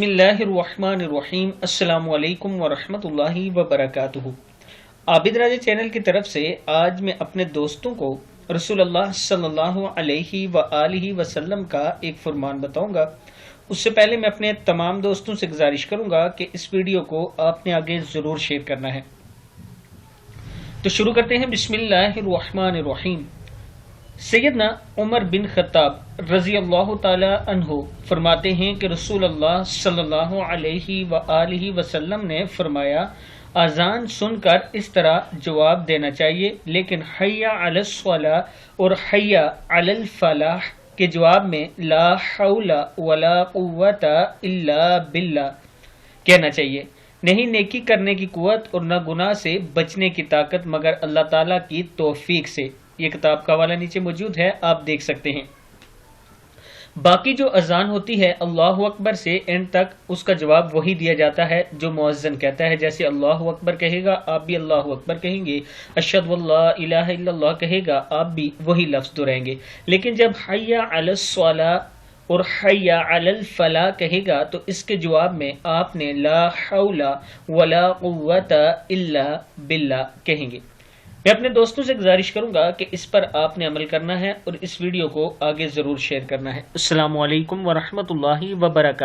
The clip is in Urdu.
بسم اللہ الرحمن الرحیم۔ السلام علیکم ورحمۃ اللہ وبرکاتہ۔ عابد راجہ چینل کی طرف سے آج میں اپنے دوستوں کو رسول اللہ صلی اللہ علیہ وآلہ وسلم کا ایک فرمان بتاؤں گا۔ اس سے پہلے میں اپنے تمام دوستوں سے گزارش کروں گا کہ اس ویڈیو کو آپ نے آگے ضرور شیئر کرنا ہے۔ تو شروع کرتے ہیں۔ بسم اللہ الرحمن الرحیم۔ سیدنا عمر بن خطاب رضی اللہ تعالی عنہ فرماتے ہیں کہ رسول اللہ صلی اللہ علیہ وآلہ وسلم نے فرمایا، اذان سن کر اس طرح جواب دینا چاہیے، لیکن حی علی الصلاۃ اور حی علی الفلاح کے جواب میں لا حول ولا قوت الا باللہ کہنا چاہیے۔ نہیں نیکی کرنے کی قوت اور نہ گناہ سے بچنے کی طاقت مگر اللہ تعالیٰ کی توفیق سے۔ یہ کتاب کا حوالہ نیچے موجود ہے، آپ دیکھ سکتے ہیں۔ باقی جو اذان ہوتی ہے اللہ اکبر سے اینڈ تک اس کا جواب وہی دیا جاتا ہے جو مؤذن کہتا ہے۔ جیسے اللہ اکبر کہے گا آپ بھی اللہ اکبر کہیں گے، اشہد اللہ الہ الا اللہ کہے گا آپ بھی وہی لفظ دہرائیں گے۔ لیکن جب حی علی الصلاۃ اور حی علی الفلاح کہے گا تو اس کے جواب میں آپ نے لا حول ولا قوت الا باللہ کہیں گے۔ میں اپنے دوستوں سے گزارش کروں گا کہ اس پر آپ نے عمل کرنا ہے اور اس ویڈیو کو آگے ضرور شیئر کرنا ہے۔ السلام علیکم ورحمۃ اللہ وبرکاتہ۔